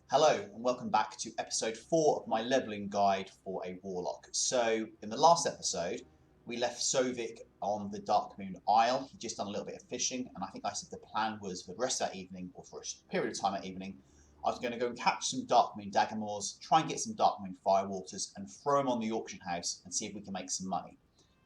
Hello and welcome back to episode 4 of my leveling guide for a warlock. So in the last episode we left Sovik on the Darkmoon Isle. He'd just done a little bit of fishing and I think I said the plan was for the rest of that evening, or for a period of time that evening, I was going to go and catch some Darkmoon Daggermaws, try and get some Darkmoon Firewaters and throw them on the auction house and see if we can make some money.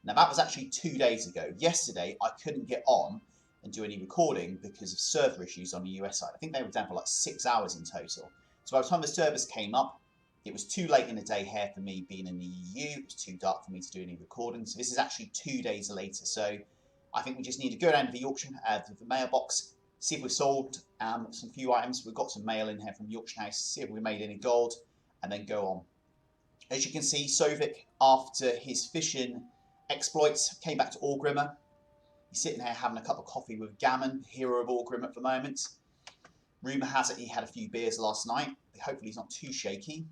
Now that was actually 2 days ago. Yesterday I couldn't get on and do any recording because of server issues on the US side. I think they were down for like 6 hours in total. So by the time the servers came up, it was too late in the day here for me being in the EU. It was too dark for me to do any recording. So this is actually 2 days later. So I think we just need to go down to the auction, to the mailbox, see if we've sold some few items. We've got some mail in here from the auction house, see if we made any gold, and then go on. As you can see, Sovik, after his fishing exploits, came back to Orgrimmar. He's sitting here having a cup of coffee with Gammon, hero of Orgrimmar at the moment. Rumour has it he had a few beers last night. Hopefully he's not too shaky.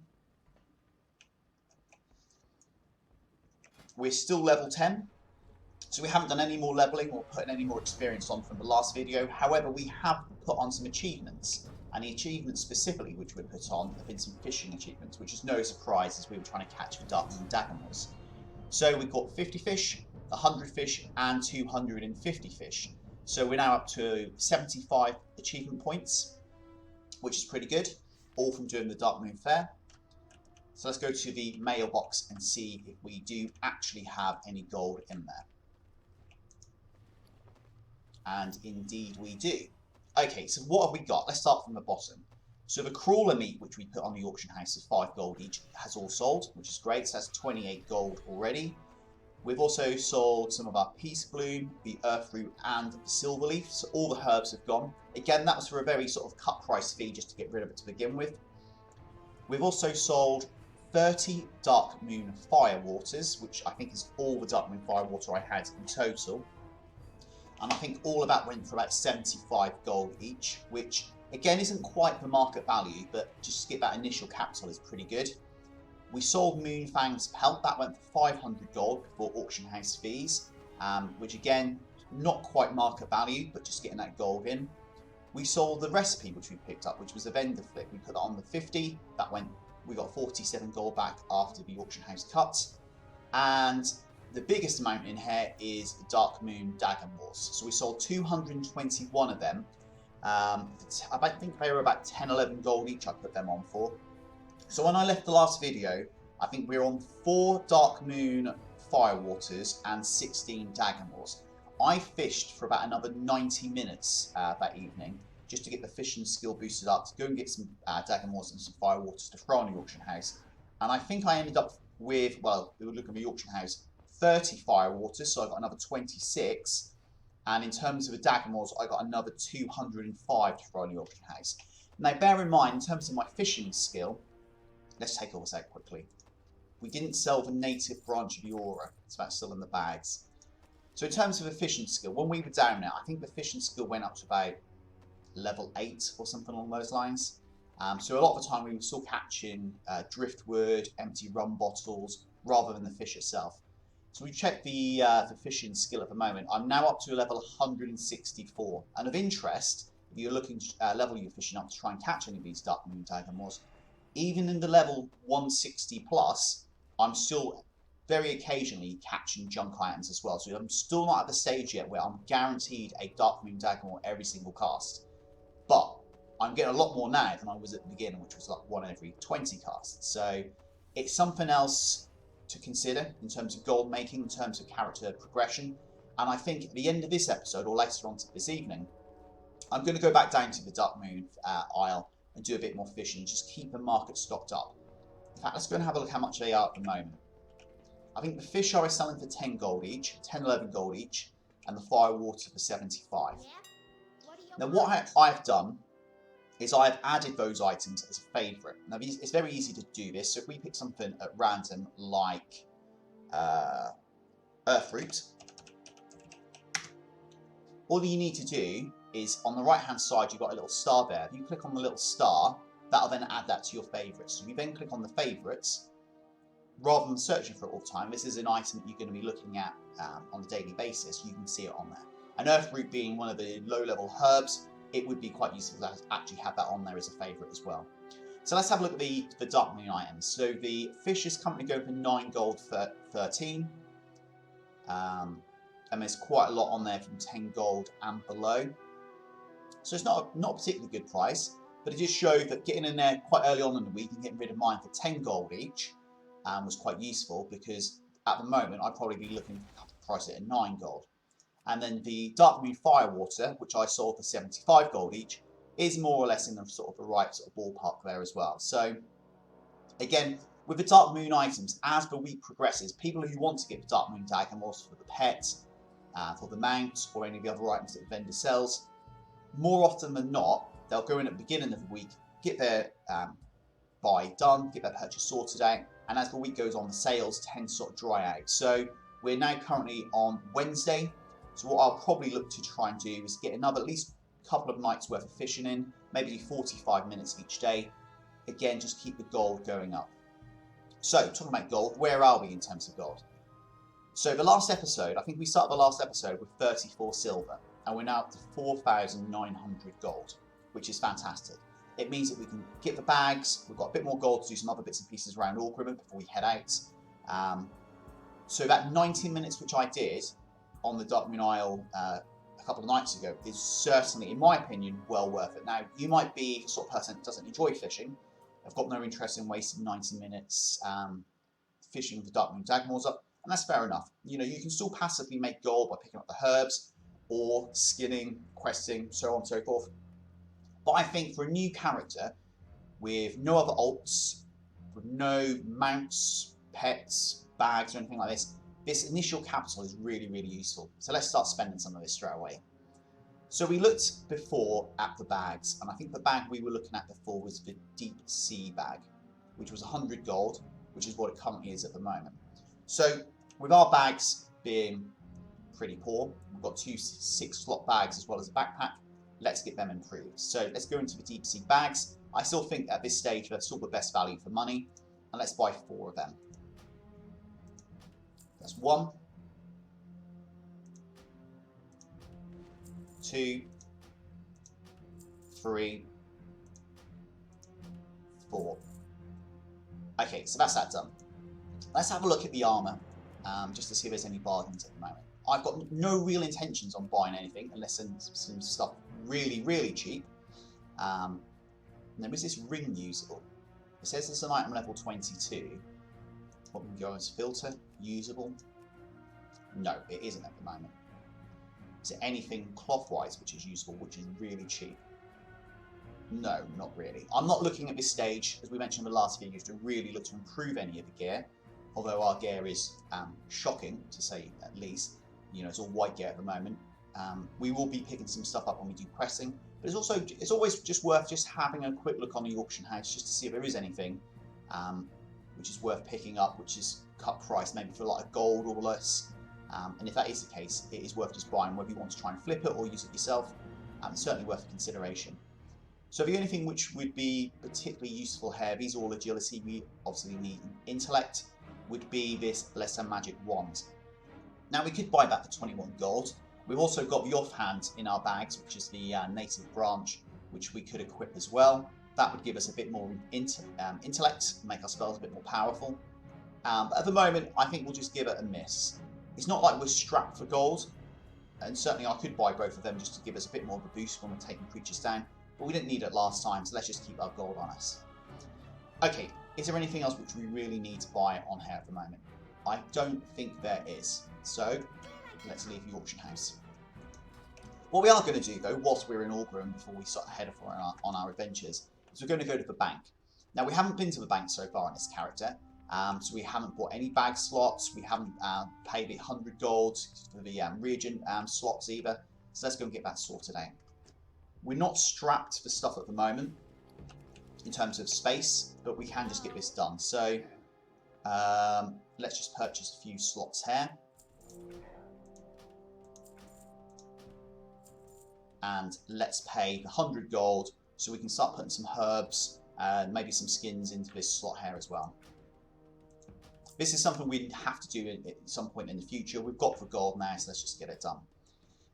We're still level 10. So we haven't done any more levelling or putting any more experience on from the last video. However, we have put on some achievements. And the achievements specifically which we put on have been some fishing achievements, which is no surprise as we were trying to catch the Darkmoon Daggermaws. So we've got 50 fish, 100 fish and 250 fish. So we're now up to 75 achievement points, which is pretty good, all from doing the Darkmoon Fair. So let's go to the mailbox and see if we do actually have any gold in there. And indeed we do. Okay, so what have we got? Let's start from the bottom. So the crawler meat, which we put on the auction house is 5 gold each, has all sold, which is great. So that's 28 gold already. We've also sold some of our Peace Bloom, the Earthroot and the Silverleaf, so all the herbs have gone. Again, that was for a very sort of cut price fee just to get rid of it to begin with. We've also sold 30 Darkmoon Firewaters, which I think is all the Darkmoon Firewater I had in total. And I think all of that went for about 75 gold each, which again isn't quite the market value, but just to get that initial capital is pretty good. We sold Moonfang's pelt, that went for 500 gold before auction house fees, which again, not quite market value, but just getting that gold in. We sold the recipe which we picked up, which was a vendor flip. We put that on the 50, we got 47 gold back after the auction house cut. And the biggest amount in here is the Darkmoon Daggermaws. So we sold 221 of them. I think they were about 10, 11 gold each I put them on for. So when I left the last video, I think we were on 4 Darkmoon Firewaters and 16 Daggermaws. I fished for about another 90 minutes that evening just to get the fishing skill boosted up, to go and get some Daggermaws and some Firewaters to throw on the auction house. And I think I ended up with, well, we were looking at the auction house, 30 Firewaters, so I got another 26. And in terms of the Daggermaws, I got another 205 to throw on the auction house. Now bear in mind, in terms of my fishing skill, let's take all this out quickly. We didn't sell the native branch of the aura, so that's still in the bags. So in terms of the fishing skill, when we were down there, I think the fishing skill went up to about level 8 or something along those lines. So a lot of the time we were still catching driftwood, empty rum bottles, rather than the fish itself. So we checked the fishing skill at the moment. I'm now up to level 164. And of interest, if you're looking to level your fishing up to try and catch any of these Darkmoon Daggermaws, even in the level 160 plus, I'm still very occasionally catching junk items as well. So I'm still not at the stage yet where I'm guaranteed a Darkmoon Daggermaw every single cast. But I'm getting a lot more now than I was at the beginning, which was like 1 every 20 casts. So it's something else to consider in terms of gold making, in terms of character progression. And I think at the end of this episode, or later on this evening, I'm going to go back down to the Darkmoon Isle and do a bit more fishing, just keep the market stocked up. In fact, let's go and have a look how much they are at the moment. I think the fish are selling for 10 gold each, 10, 11 gold each, and the Firewater for 75. Now what I've done is I've added those items as a favourite. Now it's very easy to do this, so if we pick something at random like Earthroot, all you need to do is on the right hand side you've got a little star there. If you click on the little star, that'll then add that to your favourites. So you then click on the favourites, rather than searching for it all the time. This is an item that you're going to be looking at on a daily basis. You can see it on there. And Earthroot being one of the low level herbs, it would be quite useful to actually have that on there as a favourite as well. So let's have a look at the Darkmoon items. So the fish is currently going for 9 gold for 13. And there's quite a lot on there from 10 gold and below. So it's not a particularly good price, but it just showed that getting in there quite early on in the week and getting rid of mine for 10 gold each was quite useful, because at the moment I'd probably be looking to price it at 9 gold. And then the Darkmoon Firewater, which I sold for 75 gold each, is more or less in the sort of the right sort of ballpark there as well. So again, with the Darkmoon items, as the week progresses, people who want to get the Darkmoon Daggermaws for the pets, for the mount, or any of the other items that the vendor sells, more often than not, they'll go in at the beginning of the week, get their buy done, get their purchase sorted out, and as the week goes on, the sales tend to sort of dry out. So we're now currently on Wednesday, so what I'll probably look to try and do is get another at least couple of nights worth of fishing in, maybe 45 minutes each day. Again, just keep the gold going up. So, talking about gold, where are we in terms of gold? So the last episode, I think we started the last episode with 34 silver, and we're now up to 4,900 gold, which is fantastic. It means that we can get the bags, we've got a bit more gold to do some other bits and pieces around Orgrimmar before we head out. So that 19 minutes which I did on the Darkmoon Isle a couple of nights ago is certainly, in my opinion, well worth it. Now, you might be the sort of person that doesn't enjoy fishing. I've got no interest in wasting 90 minutes fishing the Darkmoon Daggermaws up, and that's fair enough. You know, you can still passively make gold by picking up the herbs, or skinning, questing, so on and so forth. But I think for a new character, with no other alts, with no mounts, pets, bags, or anything like this, this initial capital is really, really useful. So let's start spending some of this straight away. So we looked before at the bags, and I think the bag we were looking at before was the Deep Sea bag, which was 100 gold, which is what it currently is at the moment. So with our bags being pretty poor, we've got 2 6-slot bags as well as a backpack. Let's get them improved. So let's go into the Deep Sea bags. I still think at this stage they're still the best value for money, and let's buy 4 of them. That's 1, 2, 3, 4. Okay, so that's that done. Let's have a look at the armour, just to see if there's any bargains at the moment. I've got no real intentions on buying anything unless some stuff really, really cheap. And there is this ring usable. It says it's an item level 22. What we can go as filter, usable. No, it isn't at the moment. Is there anything cloth-wise which is usable, which is really cheap? No, not really. I'm not looking at this stage, as we mentioned in the last videos, to really look to improve any of the gear. Although our gear is shocking, to say at least. You know, it's all white gear at the moment. We will be picking some stuff up when we do questing, but it's always just worth just having a quick look on the auction house just to see if there is anything which is worth picking up, which is cut price, maybe for like a gold or less. And if that is the case, it is worth just buying, whether you want to try and flip it or use it yourself. It's certainly worth consideration. So the only thing which would be particularly useful here, these are all agility, we obviously need intellect, would be this lesser magic wand. Now we could buy that for 21 gold. We've also got the offhand in our bags, which is the native branch, which we could equip as well. That would give us a bit more intellect, make our spells a bit more powerful. But at the moment, I think we'll just give it a miss. It's not like we're strapped for gold, and certainly I could buy both of them just to give us a bit more of a boost when we're taking creatures down, but we didn't need it last time, so let's just keep our gold on us. Okay, is there anything else which we really need to buy on here at the moment? I don't think there is, so let's leave the auction house. What we are going to do though, whilst we're in Orgrimmar before we start head on our adventures, is we're going to go to the bank. Now we haven't been to the bank so far on this character, so we haven't bought any bag slots, we haven't paid the 100 gold for the reagent slots either, so let's go and get that sorted out. We're not strapped for stuff at the moment in terms of space, but we can just get this done. So let's just purchase a few slots here. And let's pay the 100 gold so we can start putting some herbs and maybe some skins into this slot here as well. This is something we have to do at some point in the future. We've got the gold now, so let's just get it done.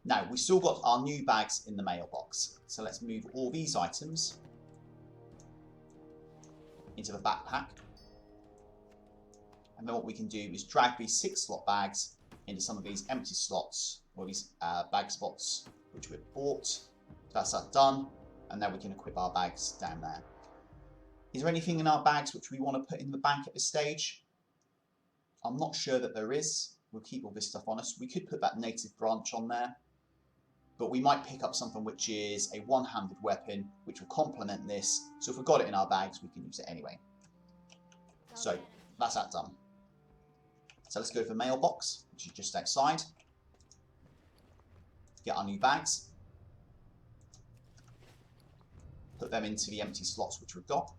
Now, we've still got our new bags in the mailbox. So let's move all these items into the backpack. And then what we can do is drag these 6 slot bags into some of these empty slots, or these bag spots which we've bought. So that's that done. And then we can equip our bags down there. Is there anything in our bags which we want to put in the bank at this stage? I'm not sure that there is. We'll keep all this stuff on us. We could put that native branch on there, but we might pick up something which is a one-handed weapon, which will complement this. So if we've got it in our bags, we can use it anyway. So that's that done. So let's go to the mailbox, which is just outside. Get our new bags. Put them into the empty slots which we've got.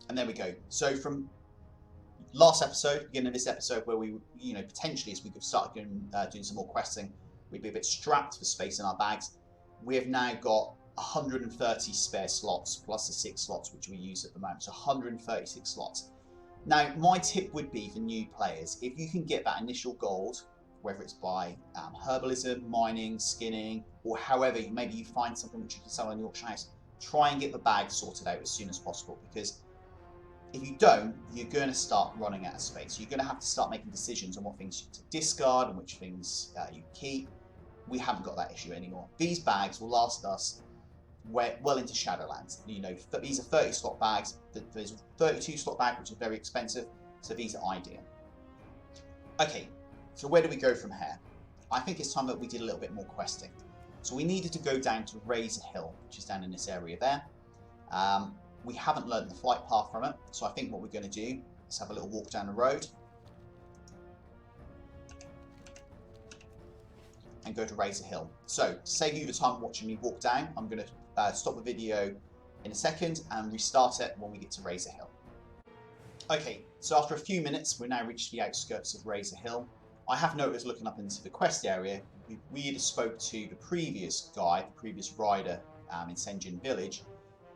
And there we go. So from last episode, beginning of this episode, where we, potentially as we could start doing some more questing, we'd be a bit strapped for space in our bags. We have now got 130 spare slots, plus the 6 slots which we use at the moment, so 136 slots. Now, my tip would be for new players, if you can get that initial gold, whether it's by herbalism, mining, skinning, or however, maybe you find something which you can sell in the auction house, try and get the bag sorted out as soon as possible, because if you don't, you're going to start running out of space. You're going to have to start making decisions on what things to discard and which things you keep. We haven't got that issue anymore. These bags will last us well into Shadowlands. These are 30 slot bags. There's a 32 slot bag, which is very expensive. So these are ideal. Okay, so where do we go from here? I think it's time that we did a little bit more questing. So we needed to go down to Razor Hill, which is down in this area there. We haven't learned the flight path from it, so I think what we're going to do is have a little walk down the road and go to Razor Hill. So to save you the time watching me walk down, I'm going to stop the video in a second and restart it when we get to Razor Hill. Okay, so after a few minutes, we're now reached the outskirts of Razor Hill. I have noticed, looking up into the quest area, we had spoke to the previous guy, the previous rider in Senjin Village.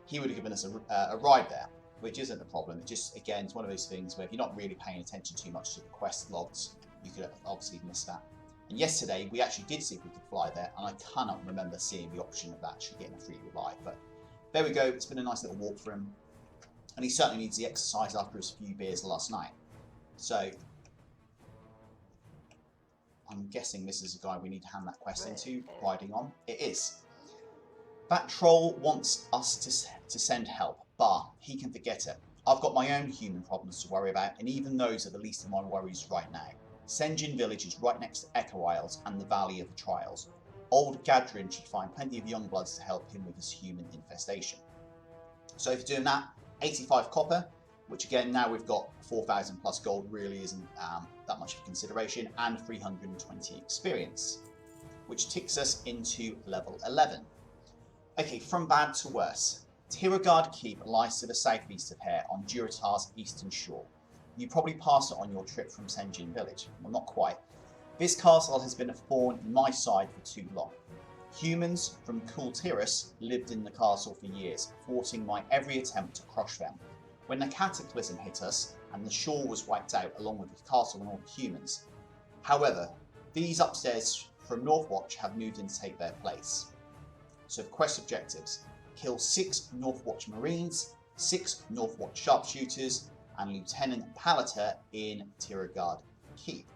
He would have given us a ride there, which isn't a problem. It just, again, it's one of those things where if you're not really paying attention too much to the quest logs, you could obviously miss that. And yesterday, we actually did see if we could fly there, and I cannot remember seeing the option of actually getting a free ride. But there we go. It's been a nice little walk for him. And he certainly needs the exercise after his few beers last night. So I'm guessing this is a guy we need to hand that quest into, riding on. It is. That troll wants us to send help, but he can forget it. I've got my own human problems to worry about, and even those are the least of my worries right now. Senjin Village is right next to Echo Isles and the Valley of the Trials. Old Gadrin should find plenty of young bloods to help him with his human infestation. So for doing that, 85 copper, which again, now we've got 4,000 plus gold, really isn't that much of a consideration, and 320 experience, which ticks us into level 11. Okay, from bad to worse. Tiragard Keep lies to the southeast of here on Durotar's eastern shore. You probably passed it on your trip from Senjin Village. Well, not quite. This castle has been a thorn in my side for too long. Humans from Kultiris lived in the castle for years, thwarting my every attempt to crush them. When the cataclysm hit us, and the shore was wiped out along with the castle and all the humans. However, these upstairs from Northwatch have moved in to take their place. So the quest objectives: kill 6 Northwatch Marines, 6 Northwatch Sharpshooters, and Lieutenant Pallitter in Tiragard Keep.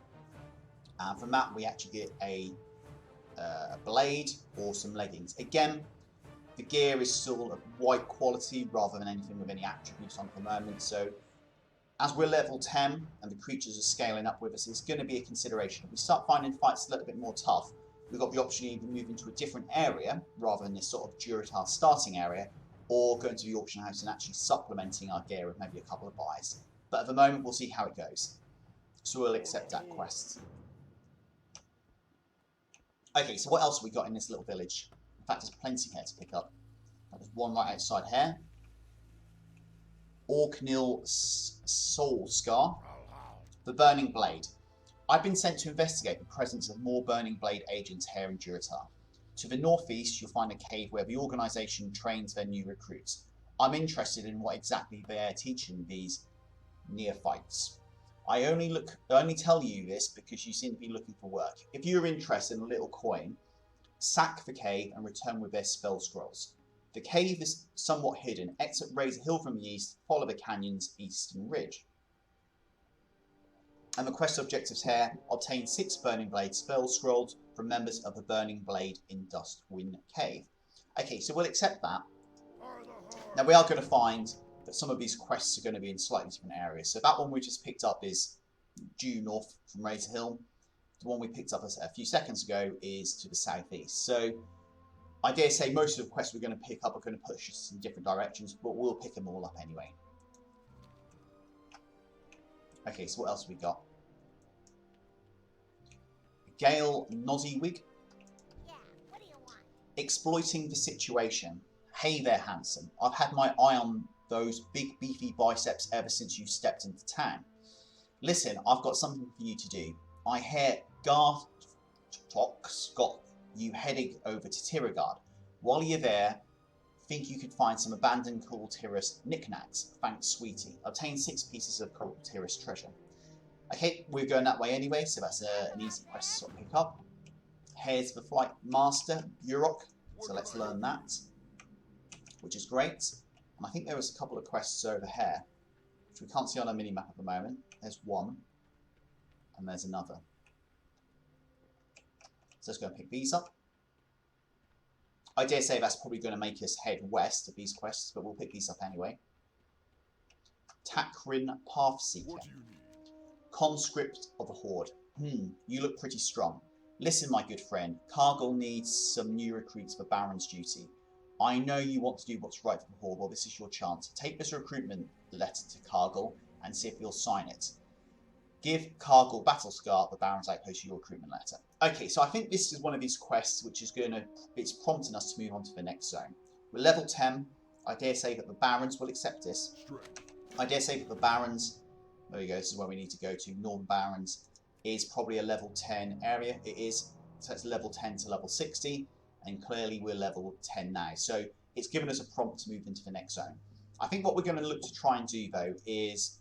And from that we actually get a blade or some leggings. Again, the gear is still of white quality rather than anything with any attributes on at the moment, so as we're level 10 and the creatures are scaling up with us, it's going to be a consideration. If we start finding fights a little bit more tough, we've got the option of either moving to a different area rather than this sort of Durotar starting area, or going to the auction house and actually supplementing our gear with maybe a couple of buys. But at the moment, we'll see how it goes. So we'll accept that quest. Okay, so what else have we got in this little village? In fact, there's plenty here to pick up. There's one right outside here. Orknil Soul Scar. The Burning Blade. I've been sent to investigate the presence of more Burning Blade agents here in Durotar. To the northeast, you'll find a cave where the organisation trains their new recruits. I'm interested in what exactly they are teaching these neophytes. I only tell you this because you seem to be looking for work. If you're interested in a little coin, sack the cave and return with their spell scrolls. The cave is somewhat hidden. Exit Razor Hill from the east, follow the canyon's eastern ridge. And the quest objectives here: obtain 6 Burning Blade spell scrolls from members of the Burning Blade in Dustwind Cave. Okay, so we'll accept that. Now we are going to find that some of these quests are going to be in slightly different areas. So that one we just picked up is due north from Razor Hill. The one we picked up a few seconds ago is to the southeast. So I dare say most of the quests we're going to pick up are going to push us in different directions, but we'll pick them all up anyway. Okay, so what else have we got? Gale Nozzywig. Yeah, what do you want? Exploiting the situation. Hey there, handsome. I've had my eye on those big beefy biceps ever since you stepped into town. Listen, I've got something for you to do. I hear Gartox got you heading over to Tiragard. While you're there, think you could find some abandoned Cool Tirus knickknacks. Thanks, sweetie. Obtain 6 pieces of Cool Tirus treasure. Okay, we're going that way anyway, so that's an easy quest to sort of pick up. Here's the Flight Master, Burok. So let's learn that, which is great. And I think there was a couple of quests over here, which we can't see on our mini-map at the moment. There's one, and there's another. So let's go and pick these up. I dare say that's probably going to make us head west of these quests, but we'll pick these up anyway. Takrin Pathseeker. Conscript of the Horde. You look pretty strong. Listen, my good friend, Cargill needs some new recruits for Baron's duty. I know you want to do what's right for the Horde. Well, this is your chance. Take this recruitment letter to Cargill and see if he'll sign it. Give Cargill Battlescar, the Baron's outpost, your recruitment letter. Okay, so I think this is one of these quests which is it's prompting us to move on to the next zone. We're level 10. I dare say that the Barons will accept this. I dare say that the Barons, there we go, this is where we need to go to. Northern Barons is probably a level 10 area. It is, so it's level 10 to level 60, and clearly we're level 10 now. So it's given us a prompt to move into the next zone. I think what we're going to look to try and do, though, is,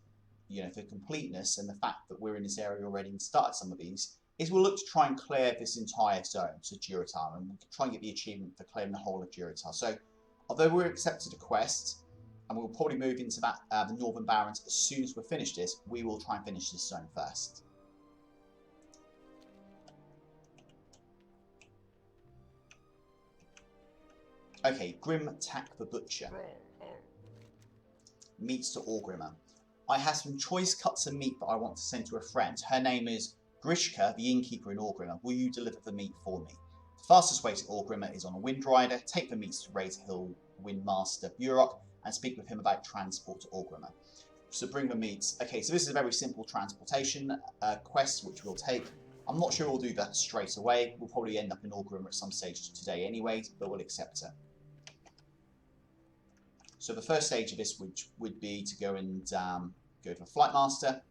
you know, for completeness and the fact that we're in this area already and started some of these, is we'll look to try and clear this entire zone to Durotar, and we'll try and get the achievement for clearing the whole of Durotar. So, although we're accepted a quest, and we'll probably move into that the Northern Barons as soon as we're finished this, we will try and finish this zone first. Okay, Grim Tak the Butcher. Meats to Orgrimmer. I have some choice cuts of meat that I want to send to a friend. Her name is Grishka, the innkeeper in Orgrimmer. Will you deliver the meat for me? The fastest way to Orgrimmer is on a Wind Rider. Take the meats to Razor Hill Windmaster Burok and speak with him about transport to Orgrimmer. So bring the meats. Okay, so this is a very simple transportation quest which we'll take. I'm not sure we'll do that straight away. We'll probably end up in Orgrimmer at some stage today anyway, but we'll accept it. So the first stage of this would be to go and go for Flight Master,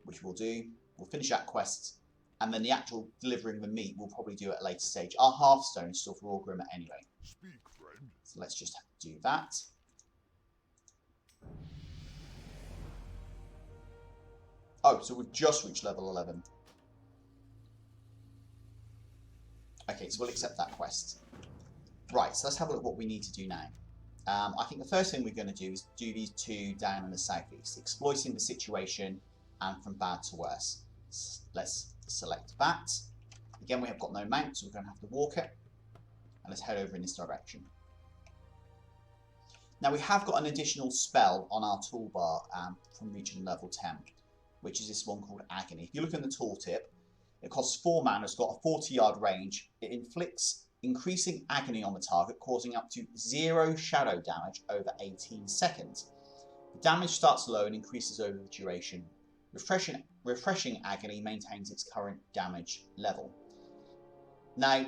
which we'll do. We'll finish that quest, and then the actual delivering the meat we'll probably do at a later stage. Our Hearthstone is still for Orgrimmer anyway. Speak, friend. So let's just do that. Oh, so we've just reached level 11. Okay, so we'll accept that quest. Right, so let's have a look at what we need to do now. I think the first thing we're going to do is do these two down in the southeast, exploiting the situation and from bad to worse. Let's select that. Again, we have got no mount, so we're going to have to walk it. And let's head over in this direction. Now we have got an additional spell on our toolbar from reaching level 10, which is this one called Agony. If you look in the tooltip, it costs 4 mana, it's got a 40-yard range. It inflicts increasing agony on the target, causing up to 0 shadow damage over 18 seconds. The damage starts low and increases over the duration. Refreshing agony maintains its current damage level. Now,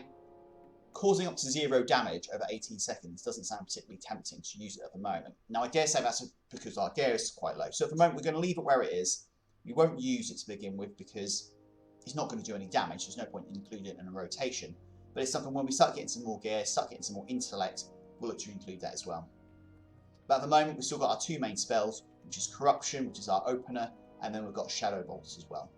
causing up to 0 damage over 18 seconds doesn't sound particularly tempting to use it at the moment. Now, I dare say that's because our gear is quite low. So at the moment, we're going to leave it where it is. We won't use it to begin with because it's not going to do any damage. There's no point in including it in a rotation. But it's something when we start getting some more gear, start getting some more intellect, we'll look to include that as well. But at the moment, we've still got our 2 main spells, which is Corruption, which is our opener, and then we've got Shadow Bolts as well.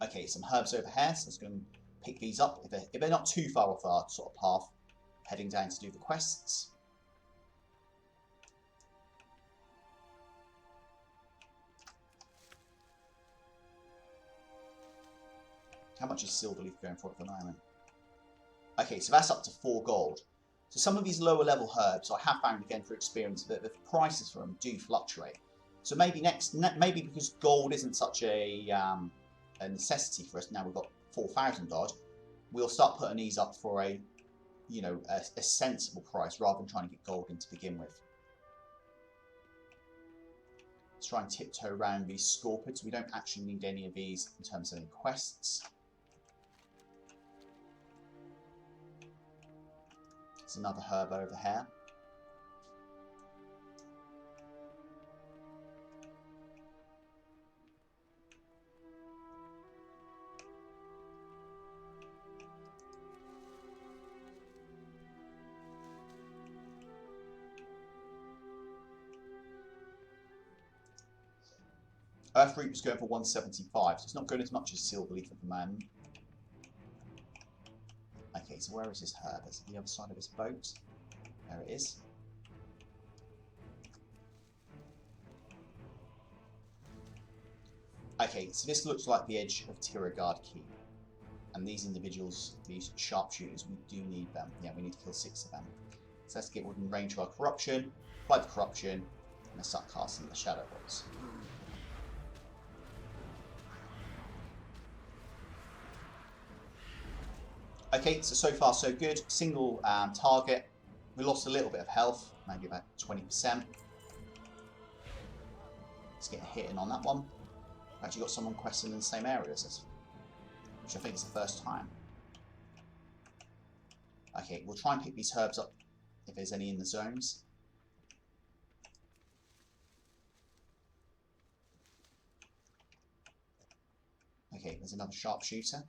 Okay, some herbs over here, so let's go and pick these up if they're not too far off our sort of path, heading down to do the quests. How much is Silverleaf going for at the moment? Okay, so that's up to 4 gold. So some of these lower level herbs, I have found again for experience that the prices for them do fluctuate. So maybe maybe because gold isn't such a necessity for us now, we've got 4,000 odd. We'll start putting these up for a sensible price rather than trying to get gold in to begin with. Let's try and tiptoe around these scorpions. We don't actually need any of these in terms of any quests. There's another herb over here. Earthroot was going for 175, so it's not going as much as Silverleaf at the moment. Okay, so where is this herb? Is it the other side of this boat? There it is. Okay, so this looks like the edge of Tiragard Keep. And these individuals, these sharpshooters, we do need them. Yeah, we need to kill 6 of them. So let's get within range of our Corruption, apply the Corruption, and let's start casting the Shadow Bolts. Okay, so far so good. Single target. We lost a little bit of health, maybe about 20%. Let's get a hit in on that one. Actually got someone questing in the same area as us, which I think is the first time. Okay, we'll try and pick these herbs up if there's any in the zones. Okay, there's another sharpshooter.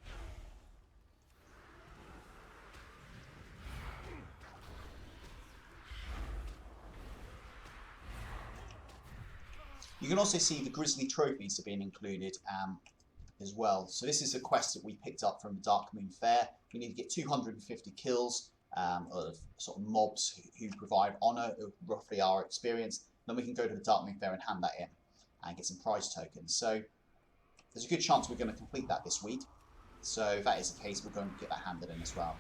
You can also see the Grizzly trophies are being included as well. So this is a quest that we picked up from the Darkmoon fair. We need to get 250 kills of sort of mobs who provide honour, roughly our experience. Then we can go to the Darkmoon fair and hand that in and get some prize tokens. So there's a good chance we're going to complete that this week. So if that is the case, we're going to get that handed in as well.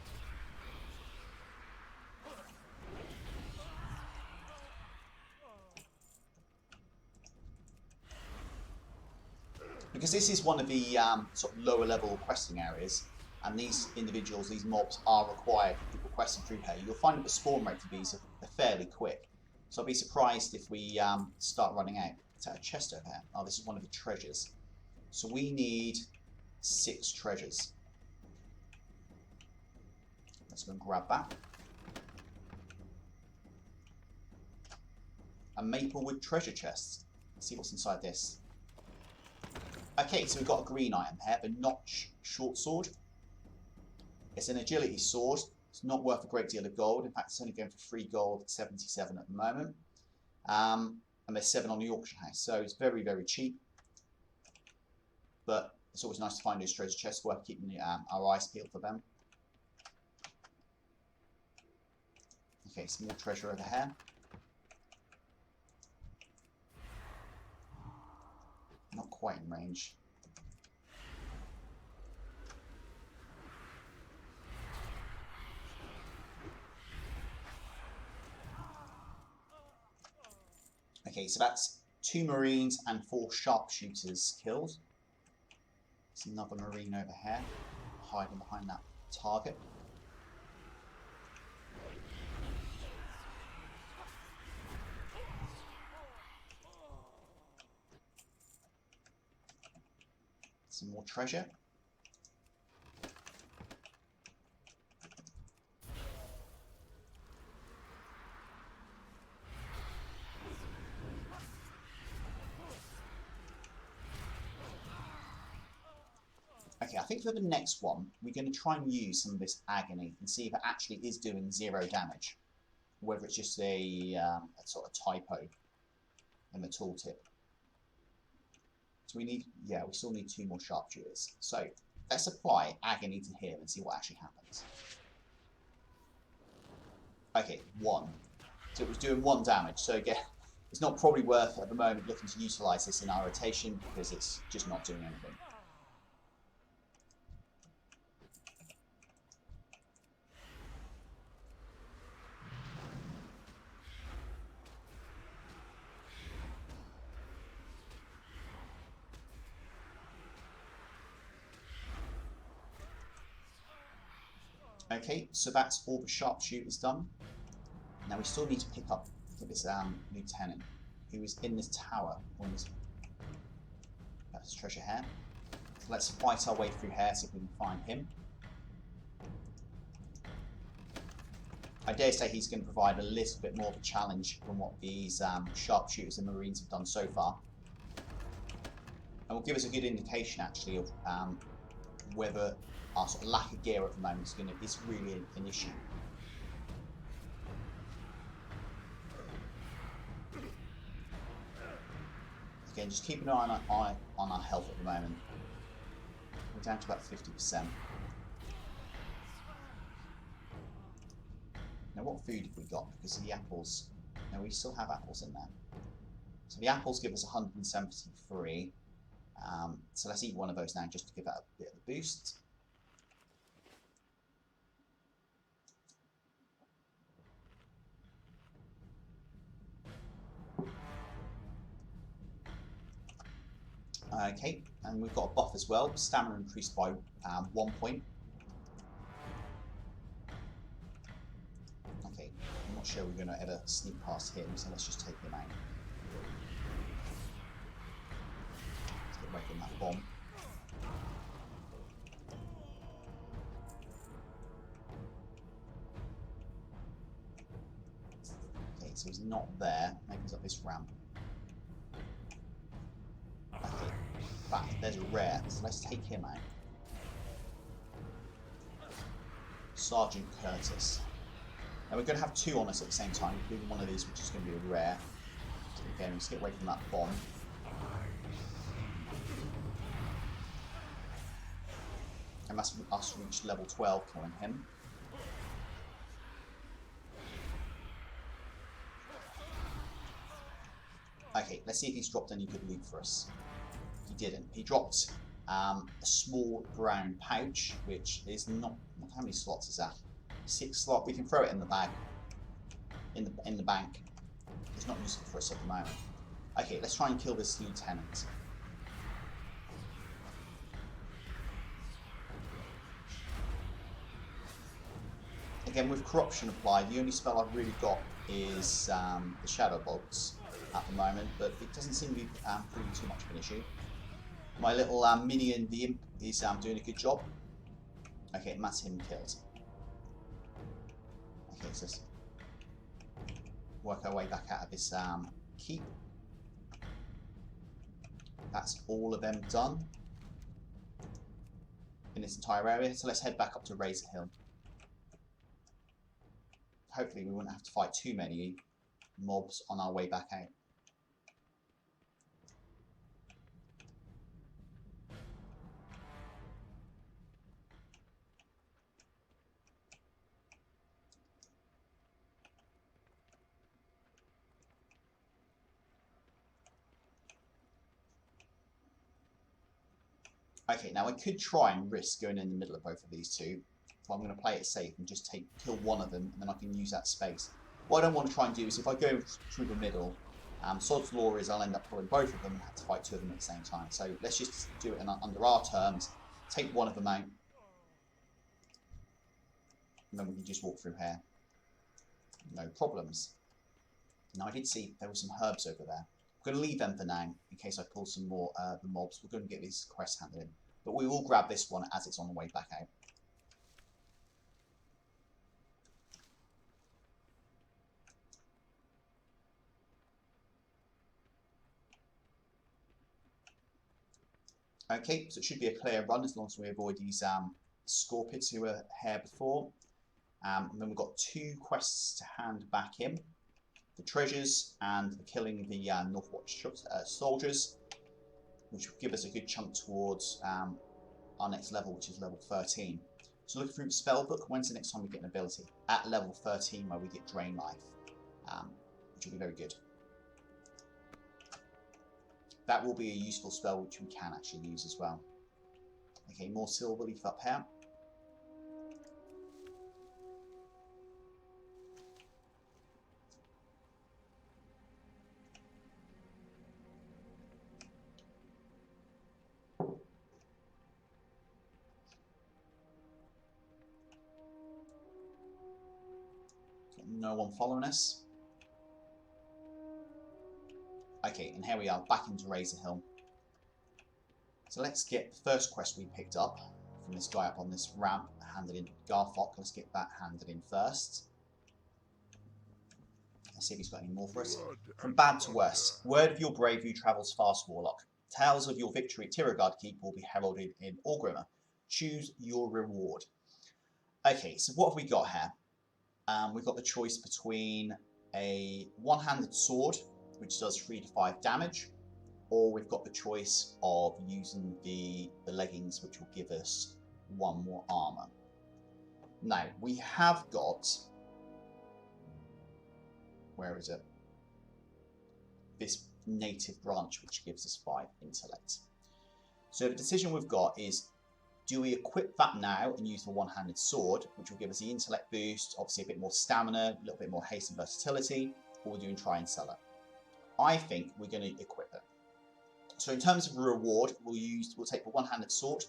Because this is one of the sort of lower level questing areas, and these individuals, these mobs, are required for people questing through here. You'll find that the spawn rate of these are fairly quick. So I'll be surprised if we start running out. It's at a chest over here. Oh, this is one of the treasures. So we need 6 treasures. Let's go and grab that. A Maplewood treasure chest. Let's see what's inside this. Okay, so we've got a green item here, the Notch short sword. It's an agility sword. It's not worth a great deal of gold. In fact, it's only going for 3 gold, 77 at the moment. And there's 7 on the auction house, so it's very, very cheap. But it's always nice to find those treasure chests, worth keeping our eyes peeled for them. Okay, some more treasure over here. Not quite in range. Okay, so that's 2 Marines and 4 sharpshooters killed. There's another Marine over here, hiding behind that target. Some more treasure. Okay, I think for the next one, we're going to try and use some of this agony and see if it actually is doing 0 damage, whether it's just a sort of typo. in the tooltip. So we need, yeah, we still need 2 more sharpshooters. So let's apply agony to him and see what actually happens. Okay, 1. So it was doing 1 damage. So again, it's not probably worth at the moment looking to utilise this in our rotation because it's just not doing anything. Okay, so that's all the sharpshooters done. Now we still need to pick up this lieutenant who is in this tower on this. That's treasure here. So let's fight our way through here, see if we can find him. I dare say he's going to provide a little bit more of a challenge than what these sharpshooters and marines have done so far, and will give us a good indication actually of whether our sort of lack of gear at the moment is really an issue. Again, just keep an eye on our health at the moment. We're down to about 50%. Now, what food have we got? Because of the apples. Now, we still have apples in there. So the apples give us 173. So let's eat one of those now just to give that a bit of a boost. Okay, and we've got a buff as well. Stamina increased by 1 point. Okay, I'm not sure we're going to ever sneak past him, so let's just take him out. Let's get away from that bomb. Okay, so he's not there. Maybe he's up this ramp. Okay, but there's a rare, so let's take him out. Sergeant Curtis. Now we're going to have 2 on us at the same time, including one of these, which is going to be a rare. So again, let's get away from that bomb. And that's us reach level 12, killing him. Okay, let's see if he's dropped any good loot for us. He didn't. He dropped a small brown pouch, which is not how many slots is that? 6 slots. We can throw it in the bag, in the bank. It's not useful for us at the moment. Okay, let's try and kill this lieutenant. Again, with corruption applied, the only spell I've really got is the shadow bolts at the moment, but it doesn't seem to be proving too much of an issue. My little minion, the imp, is doing a good job. Okay, and that's him killed. Okay, so let's work our way back out of this keep. That's all of them done in this entire area, so let's head back up to Razor Hill. Hopefully we won't have to fight too many mobs on our way back out. Okay, now I could try and risk going in the middle of both of these two, but I'm going to play it safe and just kill one of them, and then I can use that space. What I don't want to try and do is if I go through the middle, Sod's Law is I'll end up pulling both of them and have to fight 2 of them at the same time. So let's just do it under our terms, take one of them out, and then we can just walk through here. No problems. Now I did see there were some herbs over there. I'm going to leave them for now in case I pull some more the mobs. We're going to get these quests handed in. But we will grab this one as it's on the way back out. Okay, so it should be a clear run as long as we avoid these scorpions who were here before. And then we've got 2 quests to hand back in. the treasures and killing the Northwatch soldiers, which will give us a good chunk towards our next level, which is level 13. So looking through the spell book, when's the next time we get an ability? At level 13, where we get Drain Life, which will be very good. That will be a useful spell which we can actually use as well. Okay, more silver leaf up here. Got no one following us. Okay, and here we are, back into Razor Hill. So let's get the first quest we picked up from this guy up on this ramp, handed in Garfok. Let's get that handed in first. Let's see if he's got any more for us. From bad to worse, word of your bravery travels fast, Warlock. Tales of your victory at Tiragard Keep will be heralded in Orgrimmar. Choose your reward. Okay, so what have we got here? We've got the choice between a one-handed sword, which does 3 to 5 damage, or we've got the choice of using the leggings, which will give us 1 more armor. Now, we have got, where is it? This native branch, which gives us 5 intellect. So the decision we've got is, do we equip that now and use the one-handed sword, which will give us the intellect boost, obviously a bit more stamina, a little bit more haste and versatility, or we're doing try and sell it? I think we're going to equip it. So in terms of reward, we'll take the one-handed sword.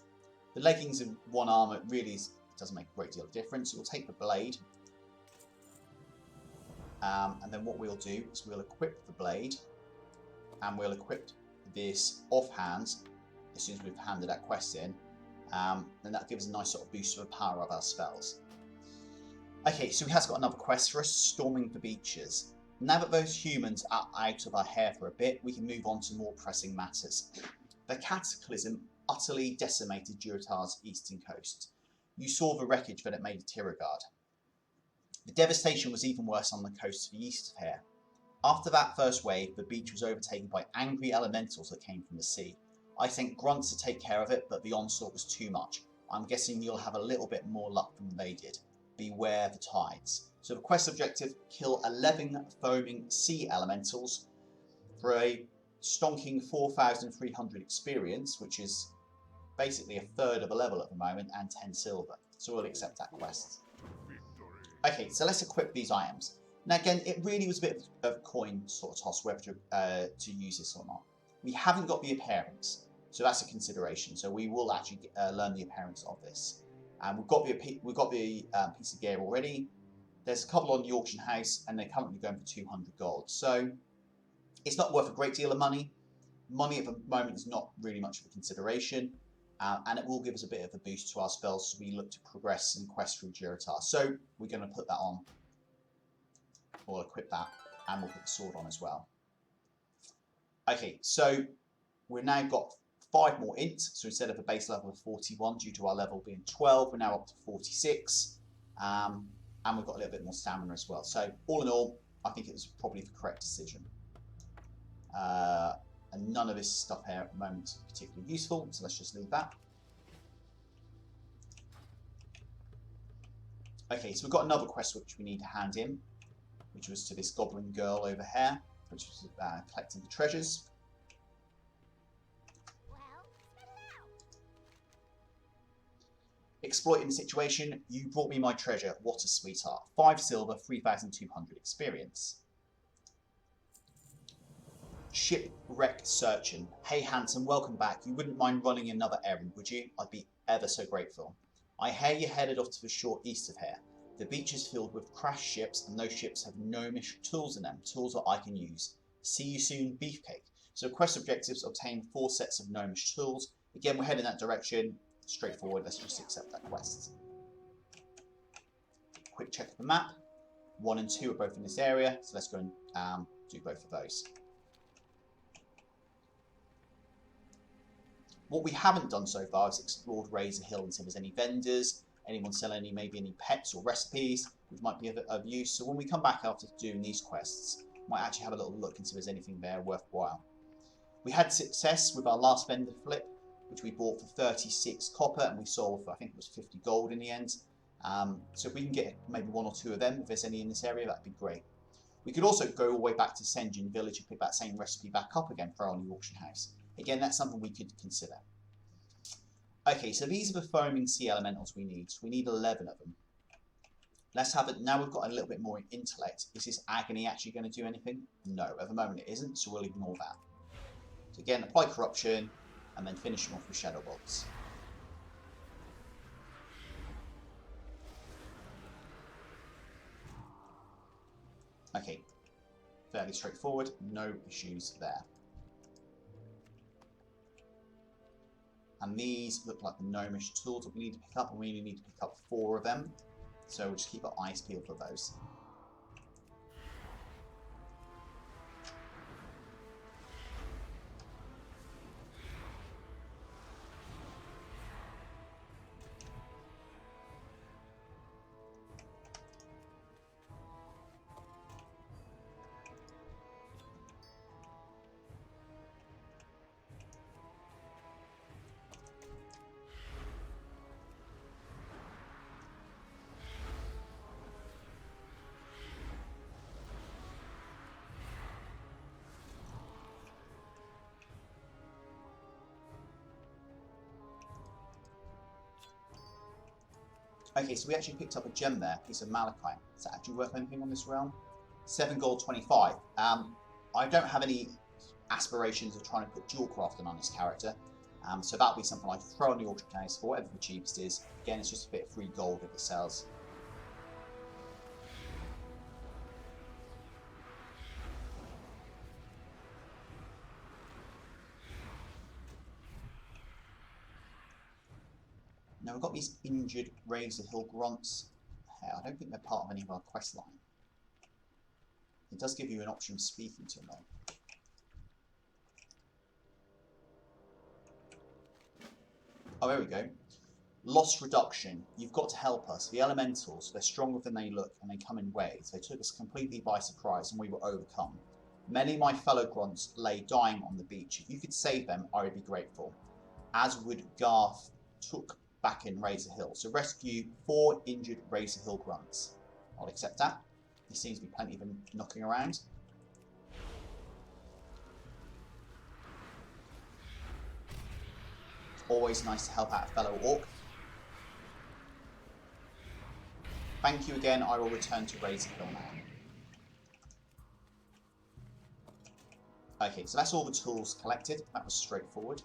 The leggings and 1 armor really doesn't make a great deal of difference. So we'll take the blade. And then what we'll do is we'll equip the blade. And we'll equip this offhand as soon as we've handed that quest in. And that gives a nice sort of boost to the power of our spells. Okay, so he has got another quest for us, Storming the Beaches. Now that those humans are out of our hair for a bit, we can move on to more pressing matters. The cataclysm utterly decimated Durotar's eastern coast. You saw the wreckage that it made at Tiragard. The devastation was even worse on the coast to the east of here. After that first wave, the beach was overtaken by angry elementals that came from the sea. I sent grunts to take care of it, but the onslaught was too much. I'm guessing you'll have a little bit more luck than they did. Beware the tides. So the quest objective, kill 11 foaming sea elementals for a stonking 4,300 experience, which is basically a third of a level at the moment, and 10 silver. So we'll accept that quest. Okay, so let's equip these items. Now again, it really was a bit of a coin sort of toss whether to use this or not. We haven't got the appearance, so that's a consideration. So we will actually learn the appearance of this. We've got the piece of gear already. There's a couple on the auction house, and they're currently going for 200 gold. So it's not worth a great deal of money. Money at the moment is not really much of a consideration, and it will give us a bit of a boost to our spells as we look to progress and quest through Durotar. So we're going to put that on. We'll equip that, and we'll put the sword on as well. Okay, so we've now got 5 more int. So instead of a base level of 41, due to our level being 12, we're now up to 46. And we've got a little bit more stamina as well. So all in all, I think it was probably the correct decision. And none of this stuff here at the moment is particularly useful, so let's just leave that. Okay, so we've got another quest which we need to hand in, which was to this goblin girl over here, which was collecting the treasures. Exploiting the situation, you brought me my treasure, what a sweetheart. 5 silver, 3,200 experience. Shipwreck Searching. Hey handsome, welcome back. You wouldn't mind running another errand, would you? I'd be ever so grateful. I hear you're headed off to the shore east of here. The beach is filled with crashed ships, and those ships have gnomish tools in them, tools that I can use. See you soon, Beefcake. So quest objectives, obtain 4 sets of gnomish tools. Again, we're heading that direction. Straightforward, let's just accept that quest. Quick check of the map. 1 and 2 are both in this area, so let's go and do both of those. What we haven't done so far is explored Razor Hill and see if there's any vendors, anyone selling maybe any pets or recipes which might be of use. So when we come back after doing these quests, Might actually have a little look and see if there's anything there worthwhile. We had success with our last vendor flip, which we bought for 36 copper and we sold for, I think it was 50 gold in the end. So if we can get maybe 1 or 2 of them, if there's any in this area, that'd be great. We could also go all the way back to Senjin Village and pick that same recipe back up again for our new auction house. Again, that's something we could consider. Okay, so these are the foaming sea elementals we need. So we need 11 of them. Let's have it. Now we've got a little bit more intellect. Is this agony actually going to do anything? No, at the moment it isn't, so we'll ignore that. So again, apply corruption, and then finish them off with shadow bolts. Okay, fairly straightforward, no issues there. And these look like the gnomish tools that we need to pick up, and we only need to pick up 4 of them. So we'll just keep our eyes peeled for those. Okay, so we actually picked up a gem there, a piece of malachite. Is that actually worth anything on this realm? 7 gold, 25. I don't have any aspirations of trying to put dual crafting on this character, so that'll be something I throw on the auction house for whatever the cheapest is. Again, it's just a bit of free gold if it sells. Now we've got these injured Razor Hill grunts. I don't think they're part of any of our quest line. It does give you an option of speaking to them though. Oh, there we go. Loss reduction. You've got to help us. The elementals, they're stronger than they look and they come in waves. They took us completely by surprise and we were overcome. Many of my fellow grunts lay dying on the beach. If you could save them, I would be grateful. As would Garth took back in Razor Hill. So rescue 4 injured Razor Hill grunts. I'll accept that. There seems to be plenty of them knocking around. It's always nice to help out a fellow orc. Thank you again. I will return to Razor Hill now. Okay, so that's all the tools collected. That was straightforward.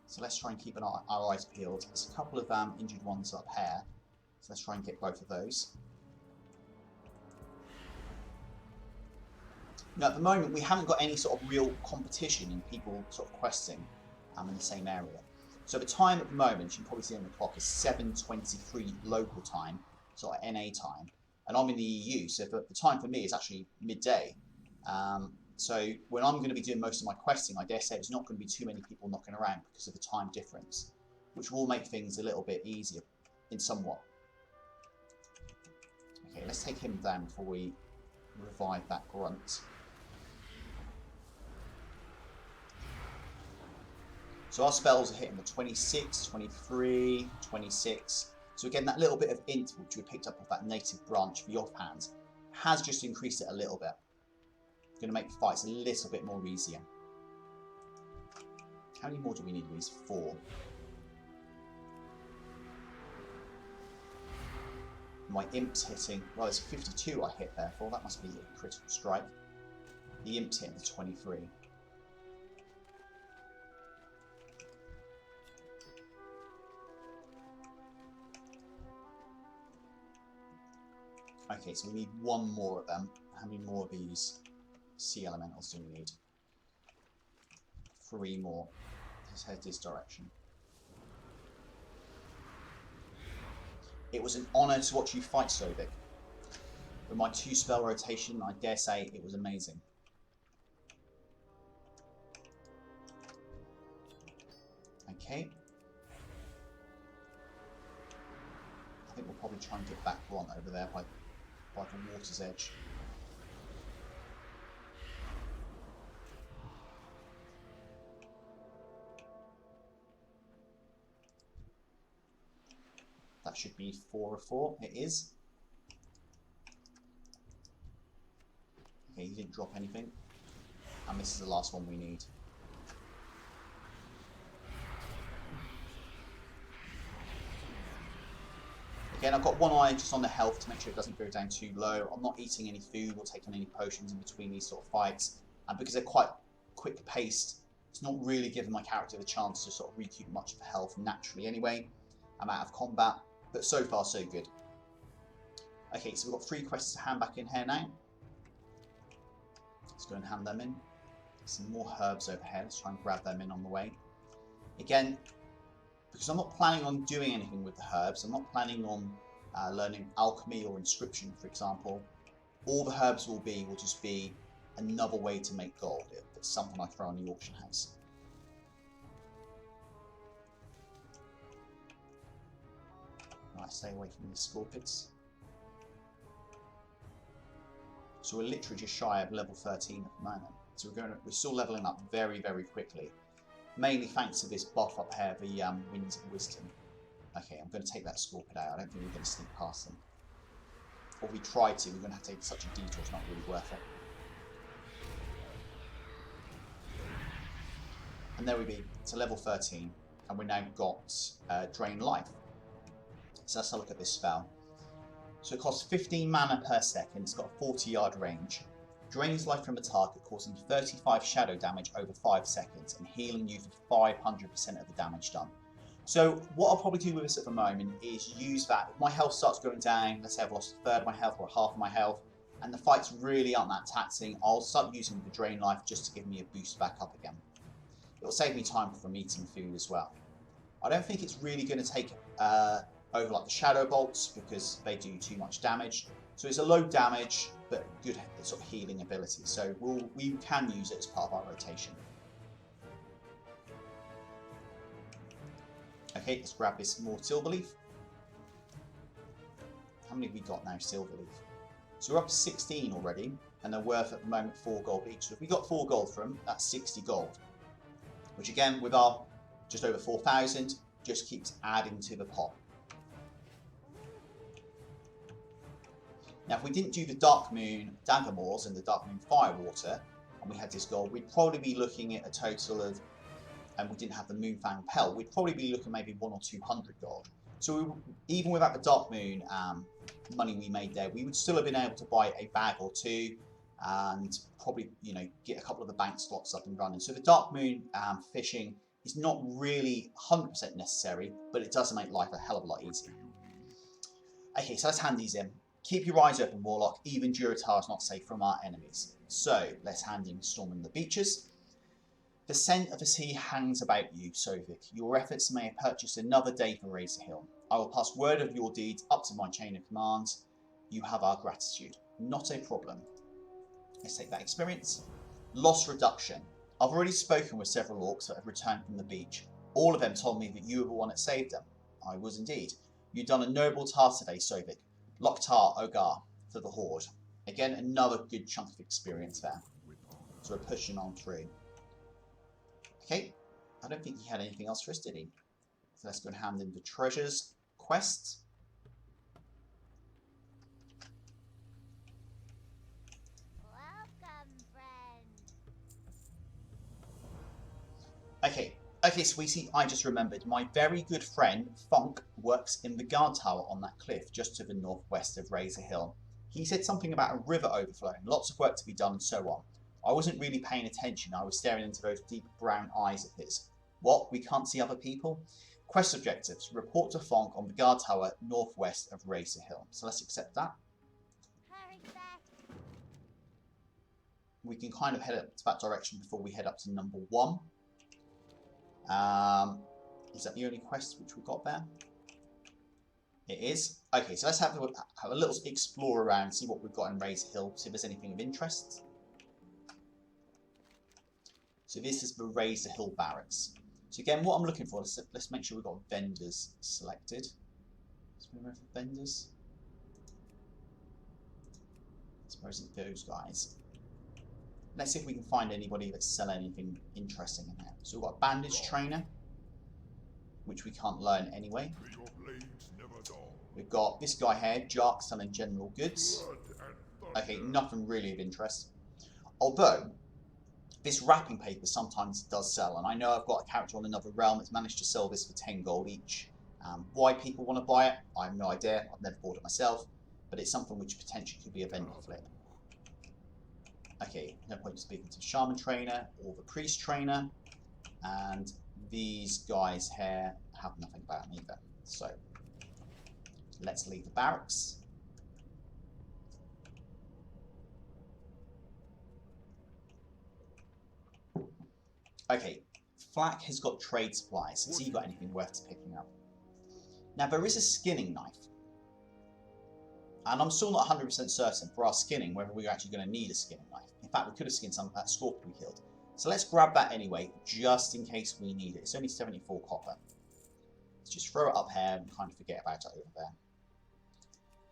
So let's try and keep our eyes peeled. There's a couple of injured ones up here. So let's try and get both of those. Now at the moment we haven't got any sort of real competition in people sort of questing in the same area. So the time at the moment, you can probably see on the clock, is 7:23 local time, sort of NA time. And I'm in the EU, so the time for me is actually midday. So when I'm going to be doing most of my questing, I dare say there's not going to be too many people knocking around because of the time difference, which will make things a little bit easier in somewhat. Okay, let's take him down before we revive that grunt. So our spells are hitting the 26, 23, 26. So again, that little bit of int which we picked up off that native branch, the offhand, has just increased it a little bit. Going to make the fights a little bit more easier. How many more do we need of these? 4. My imp's hitting. Well, there's 52 I hit there for. That must be a critical strike. The imp's hitting the 23. Okay, so we need 1 more of them. How many more of these sea elementals do we need? 3 more. Let's head this direction. It was an honour to watch you fight, Sovik. With my 2 spell rotation, I dare say it was amazing. Okay. I think we'll probably try and get back one over there by the water's edge. That should be 4 of 4. It is. Okay, he didn't drop anything. And this is the last one we need. Again, I've got one eye just on the health to make sure it doesn't go down too low. I'm not eating any food or taking any potions in between these sort of fights. And because they're quite quick paced, it's not really giving my character the chance to sort of recoup much of the health naturally anyway. I'm out of combat, but so far so good. Okay, so we've got 3 quests to hand back in here now. Let's go and hand them in. Some more herbs over here. Let's try and grab them in on the way. Again, because I'm not planning on doing anything with the herbs, I'm not planning on learning alchemy or inscription, for example. All the herbs will just be another way to make gold. It's something I throw on the auction house. Right, stay away from these scorpions. So we're literally just shy of level 13 at the moment. So we're still leveling up very, very quickly. Mainly thanks to this buff up here, the Winds of Wisdom. Okay, I'm going to take that scorpion out. I don't think we're going to sneak past them. Or if we try to, we're going to have to take such a detour. It's not really worth it. And there we be. It's a level 13. And we've now got Drain Life. So let's have a look at this spell. So it costs 15 mana per second. It's got a 40-yard range. Drains life from a target, causing 35 shadow damage over 5 seconds and healing you for 500% of the damage done. So what I'll probably do with this at the moment is use that. If my health starts going down, let's say I've lost a third of my health or half of my health, and the fights really aren't that taxing, I'll start using the Drain Life just to give me a boost back up again. It'll save me time from eating food as well. I don't think it's really going to take over like the Shadow Bolts because they do too much damage. So it's a low damage but good sort of healing ability. So we can use it as part of our rotation. Okay, let's grab this more Silverleaf. How many have we got now, Silverleaf? So we're up to 16 already, and they're worth at the moment 4 gold each. So if we got 4 gold from them, that's 60 gold. Which again, with our just over 4,000, just keeps adding to the pot. Now, if we didn't do the Darkmoon Daggermaws and the Darkmoon Firewater, and we had this gold, we'd probably be looking at a total of, and we didn't have the Moonfang Pelt, we'd probably be looking maybe 100 or 200 gold. So even without the Darkmoon money we made there, we would still have been able to buy a bag or 2 and probably, you know, get a couple of the bank slots up and running. So the Darkmoon fishing is not really 100% necessary, but it does make life a hell of a lot easier. Okay, so let's hand these in. Keep your eyes open, Warlock. Even Durotar is not safe from our enemies. So, let's hand in Storming the Beaches. The scent of the sea hangs about you, Sovik. Your efforts may have purchased another day for Razor Hill. I will pass word of your deeds up to my chain of commands. You have our gratitude. Not a problem. Let's take that experience. Loss reduction. I've already spoken with several orcs that have returned from the beach. All of them told me that you were the one that saved them. I was indeed. You've done a noble task today, Sovik. Loktar Ogar for the Horde. Again, another good chunk of experience there. So we're pushing on through. Okay, I don't think he had anything else for us, did he? So let's go and hand in the treasures quest. Welcome, friend. Okay, sweetie, I just remembered. My very good friend, Funk, works in the guard tower on that cliff just to the northwest of Razor Hill. He said something about a river overflowing, lots of work to be done and so on. I wasn't really paying attention. I was staring into those deep brown eyes of his. What? We can't see other people? Quest objectives. Report to Funk on the guard tower northwest of Razor Hill. So let's accept that. Hurry back. We can kind of head up to that direction before we head up to number 1. Is that the only quest which we got there? It is. Okay, so let's have a little explore around, see what we've got in Razor Hill, see if there's anything of interest. So this is the Razor Hill Barracks. So again, what I'm looking for, let's make sure we've got vendors selected. Let's remove the vendors. I suppose it's those guys. Let's see if we can find anybody that's selling anything interesting in there. So we've got a bandage trainer. which we can't learn anyway. We've got this guy here, Jark, selling general goods. Okay, nothing really of interest. Although, this wrapping paper sometimes does sell, and I know I've got a character on another realm that's managed to sell this for 10 gold each. Why people want to buy it, I have no idea. I've never bought it myself, but it's something which potentially could be a vendor flip. Okay, no point in speaking to the Shaman Trainer or the Priest Trainer, and these guys here have nothing about them either. So, let's leave the barracks. Okay, Flack has got trade supplies. Has he got anything worth picking up? Now, there is a skinning knife. And I'm still not 100% certain for our skinning whether we're actually going to need a skinning knife. In fact, we could have skinned some of that scorpion we killed. So let's grab that anyway, just in case we need it. It's only 74 copper. Let's just throw it up here and kind of forget about it over there.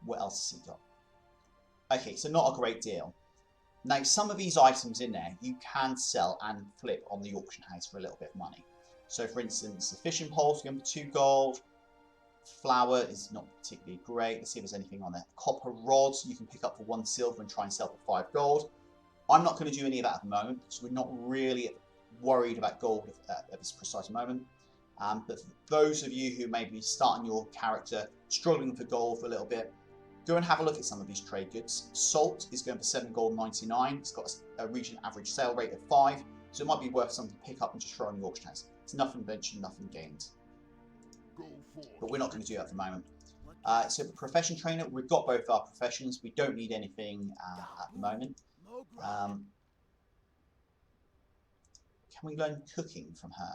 What else has he got? Okay, so not a great deal. Now, some of these items in there, you can sell and flip on the auction house for a little bit of money. So, for instance, the fishing poles going for 2 gold. Flour is not particularly great. Let's see if there's anything on there. Copper rods you can pick up for 1 silver and try and sell for 5 gold. I'm not going to do any of that at the moment because we're not really worried about gold at this precise moment. But for those of you who may be starting your character, struggling for gold for a little bit, go and have a look at some of these trade goods. Salt is going for 7 gold 99. It's got a region average sale rate of 5, so it might be worth something to pick up and just throw on the auction house. It's nothing ventured, nothing gained. But we're not going to do that at the moment. So the profession trainer, we've got both our professions. We don't need anything at the moment. Can we learn cooking from her?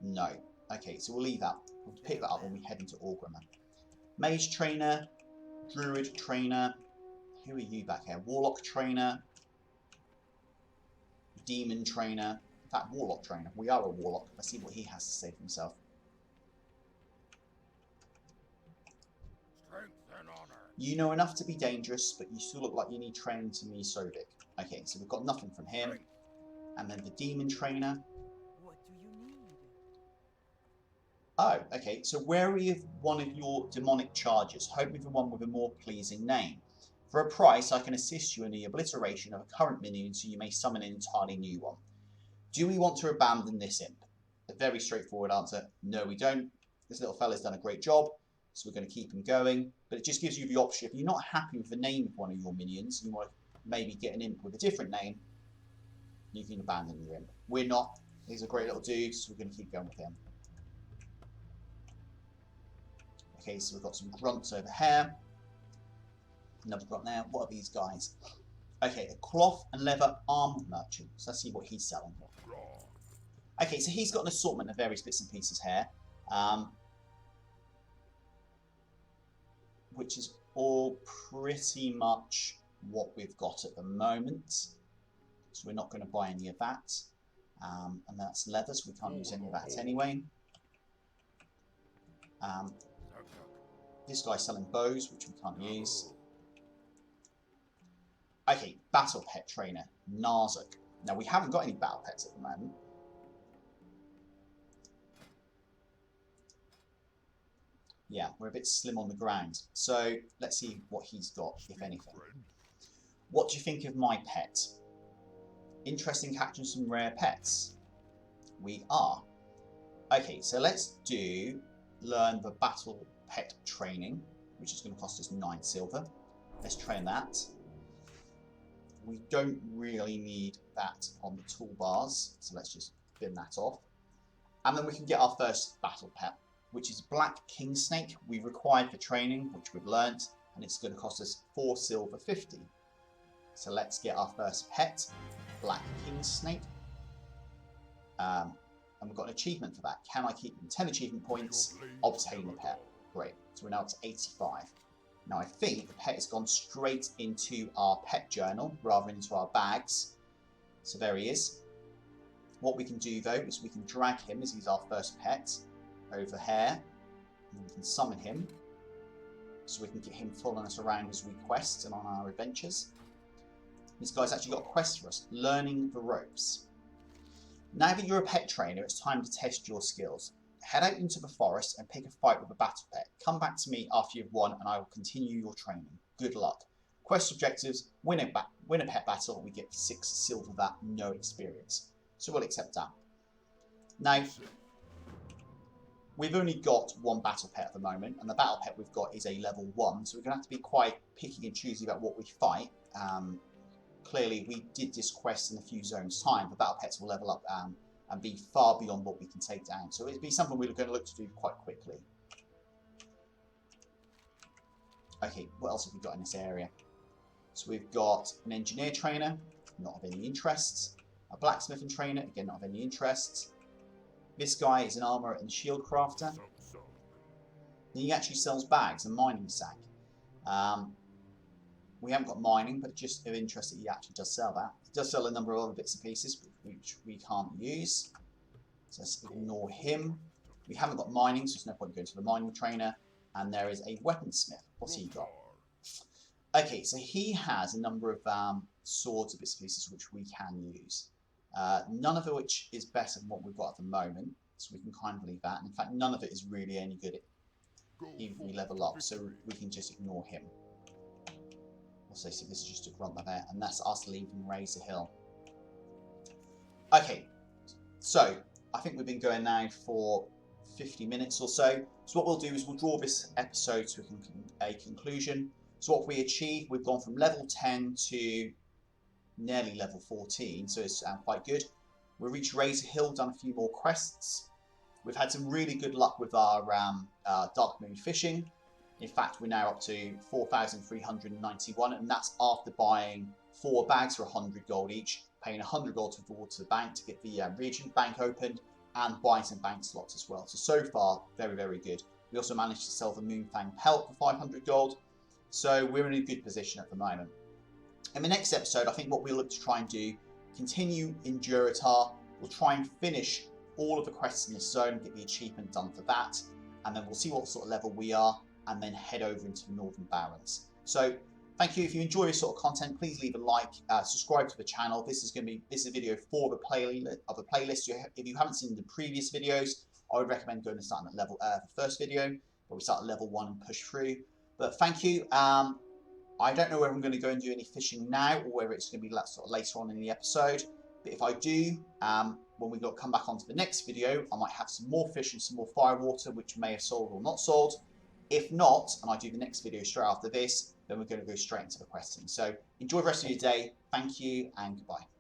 No. Okay, so we'll leave that. We'll pick that up when we head into Orgrimmar. Mage trainer, druid trainer. Who are you back here? Warlock trainer, demon trainer. In fact, warlock trainer. We are a warlock. Let's see what he has to say for himself. You know enough to be dangerous, but you still look like you need training to me, Sovik. Okay, so we've got nothing from him. And then the demon trainer. What do you need? Oh, okay. So wary of one of your demonic charges. Hope with the one with a more pleasing name. For a price, I can assist you in the obliteration of a current minion so you may summon an entirely new one. Do we want to abandon this imp? A very straightforward answer. No, we don't. This little fella's done a great job, so we're going to keep him going. But it just gives you the option. If you're not happy with the name of one of your minions, you want to maybe get an imp with a different name, you can abandon your imp. We're not. He's a great little dude, so we're going to keep going with him. Okay, so we've got some grunts over here. Another grunt now. What are these guys? Okay, a cloth and leather armor merchant. So let's see what he's selling. Okay, so he's got an assortment of various bits and pieces here. Which is all pretty much what we've got at the moment. So we're not going to buy any of that. And that's leather, so we can't use any of that anyway. This guy's selling bows, which we can't use. Okay, battle pet trainer, Narzuk. Now, we haven't got any battle pets at the moment. Yeah, we're a bit slim on the ground. So let's see what he's got, if anything. What do you think of my pet? Interested in catching some rare pets? We are. Okay, so let's learn the battle pet training, which is going to cost us 9 silver. Let's train that. We don't really need that on the toolbars, so let's just bin that off. And then we can get our first battle pet, which is Black King Snake. We required for training, which we've learnt, and it's going to cost us 4 silver 50. So let's get our first pet, Black King Snake. And we've got an achievement for that. Can I keep them? 10 achievement points, obtain the pet. Great. So we're now up to 85. Now I think the pet has gone straight into our pet journal rather than into our bags. So there he is. What we can do though is we can drag him, as he's our first pet, over here. And we can summon him. So we can get him following us around as we quest and on our adventures. This guy's actually got a quest for us, learning the ropes. Now that you're a pet trainer, it's time to test your skills. Head out into the forest and pick a fight with a battle pet. Come back to me after you've won and I will continue your training. Good luck. Quest objectives, win a pet battle, we get 6 silver that, no experience. So we'll accept that. Now, we've only got 1 battle pet at the moment, and the battle pet we've got is a level 1, so we're going to have to be quite picky and choosy about what we fight. Clearly, we did this quest in a few zones' time. The battle pets will level up and be far beyond what we can take down. So it'd be something we're going to look to do quite quickly. Okay, what else have we got in this area? So we've got an engineer trainer, not of any interest. A blacksmithing trainer, again not of any interest. This guy is an armourer and shield crafter. He actually sells bags and mining sack. We haven't got mining, but just of interest that he actually does sell that. He does sell a number of other bits and pieces, which we can't use. So let's ignore him. We haven't got mining, so there's no point going to the mining trainer. And there is a weaponsmith. What's he got? Okay, so he has a number of swords and bits and pieces which we can use. None of it which is better than what we've got at the moment, so we can kind of leave that. And in fact, none of it is really any good if we level up, so we can just ignore him. So this is just a grunt there, and that's us leaving Razor Hill. Okay, so I think we've been going now for 50 minutes or so. So what we'll do is we'll draw this episode to a conclusion. So what we achieved, we've gone from level 10 to nearly level 14, so it's quite good. We reached Razor Hill, done a few more quests. We've had some really good luck with our Darkmoon fishing. In fact, we're now up to 4,391, and that's after buying 4 bags for 100 gold each, paying 100 gold towards the bank to get the Regent Bank opened, and buying some bank slots as well. So far, very, very good. We also managed to sell the Moonfang pelt for 500 gold, so we're in a good position at the moment. In the next episode, I think what we'll look to try and do, continue in Duratar. We'll try and finish all of the quests in this zone, get the achievement done for that, and then we'll see what sort of level we are, and then head over into the Northern Barrens. So thank you. If you enjoy this sort of content, please leave a like, subscribe to the channel. This is a video for the playlist. If you haven't seen the previous videos, I would recommend going and starting at the first video, where we start at level 1 and push through. But thank you. I don't know whether I'm going to go and do any fishing now, or whether it's going to be sort of later on in the episode. But if I do, when we come back onto the next video, I might have some more fish and some more firewater, which may have sold or not sold. If not, and I do the next video straight after this, then we're going to go straight into the questing. So enjoy the rest of your day. Thank you and goodbye.